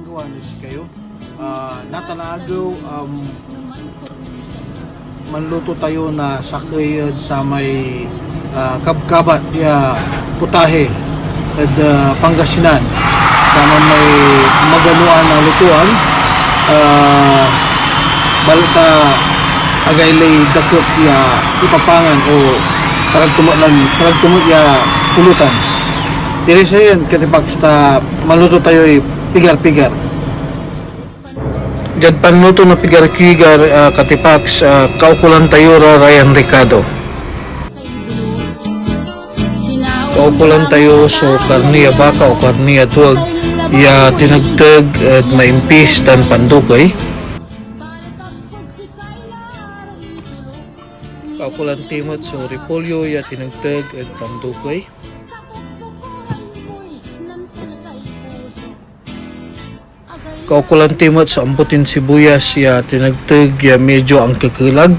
gawa nito kayo. Natanagaw manluto tayo na sakayad sa may kabkabat ya putahe at Pangasinan sama may maganuan na lutuan balta agaylay dakot ya ipapangan o karagtumot ya pulutan. Diri sa yan katipags ta maluto tayo pigar-pigar. Jad panluto na pigar-pigar katipags kaukulan tayo Ryan Ricardo. Kaukulan tayo so karniya baka o karniya tuwag ya tinagtag at maimpis tan pandukay. Kaukulan timot so repolyo ya tinagtag at pandukay. Kaukulan timot sa amputin sibuyas ya tinagtag ya medyo ang kakilag.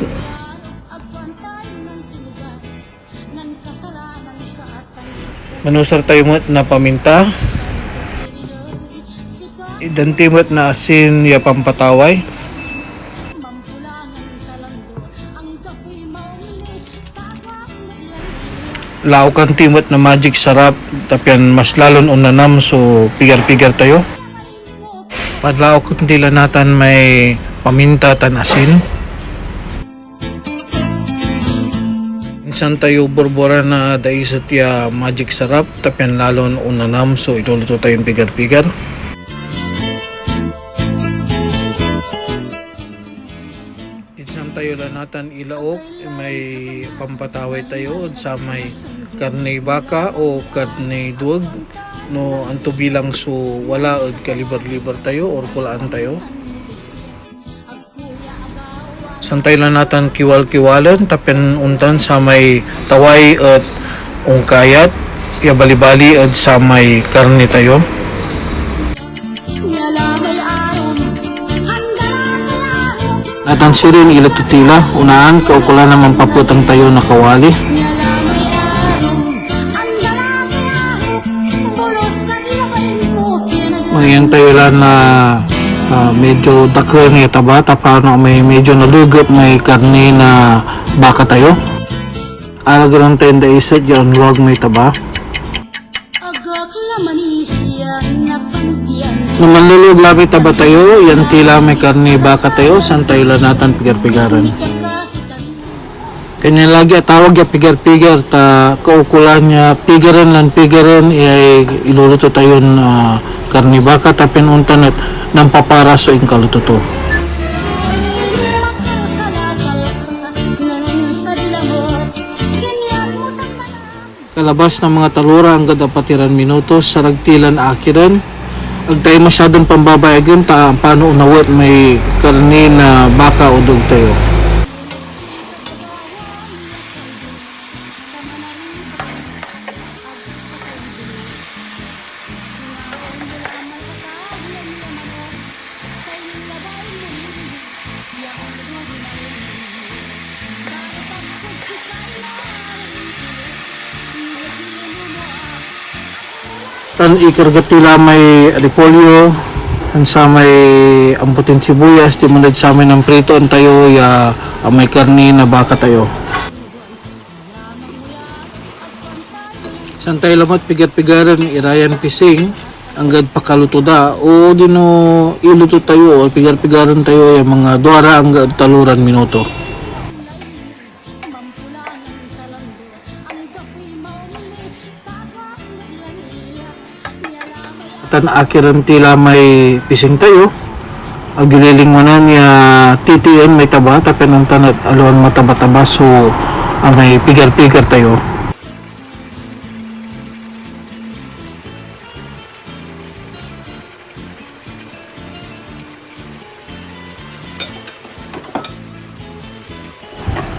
Manusar tayo mo na paminta. Idan timot na asin ya pampataway. Laukan timot na magic sarap tapyan mas lalon unanam so pigar-pigar tayo. Padlaw ko nila natan may paminta tan asin. Minsan tayo borbora na daisat ya magic sarap tapyan lalon unanam so ituluto tayong pigar-pigar. Minsan tayo lanatan ilaok may pampataway tayo sa may karne baka o karne duwag. No anto bilang so wala od kalibar-libar tayo or kulaan tayo. Santay lang natin kiwal-kiwalan tapen untan sa may taway at ungkayat ya bali-bali at sa may karne tayo. Natan sirin ilatutila unaan kaukulan naman paputang tayo na kawali. Ngayon tayo lang na medyo dakar niya taba tapano may medyo nalugat may karne na baka tayo. Alagaran tayo da isa dyan wag may taba. Naman lulug labi taba tayo yan tila may karne baka tayo san tayo lang natin pigar-pigaran. Kanya lagi tawag ya pigar-pigar ta kaukulan niya pigaran iluluto tayo na karni baka tapin untan at nang paparaso yung kalututo. Kalabas ng mga talura ang gadapatiran minutos sa ragtilan akiran. Ag tayo masyadong pambabayagan ta paano unawat may karni na baka o dog tayo. Tan ikargatila may repolyo tan sa may amputin sibuyas di munad sa amin ng prito an tayo ya may karni na baka tayo. San tayo lamot pigar-pigaran ni irayan pising anggad pakaluto da o dino iluto tayo o pigar-pigaran tayo yung mga duara anggad taluran minuto. Tan akiran tila may pising tayo agililing mo na niya titian may taba tapi nang tanat aluan mataba-taba so may pigar-pigar tayo.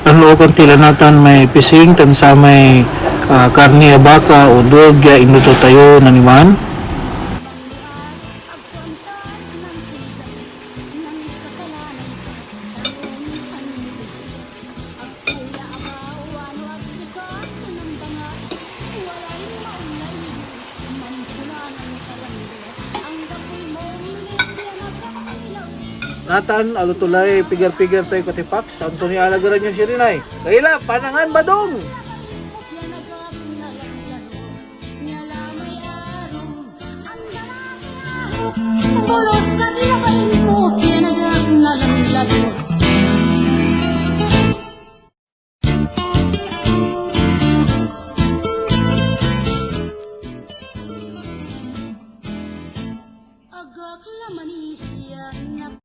Tanlookan tila natan may pising tan sa may karne baka o dog ya inuto tayo naniman. Natan, alutulay, pigar-pigar tayo katipax. Antonio alagaran nyo si Rinay. Kaila, panangan ba dong? Bolos ka di na kain mo, yan ang nalalaro.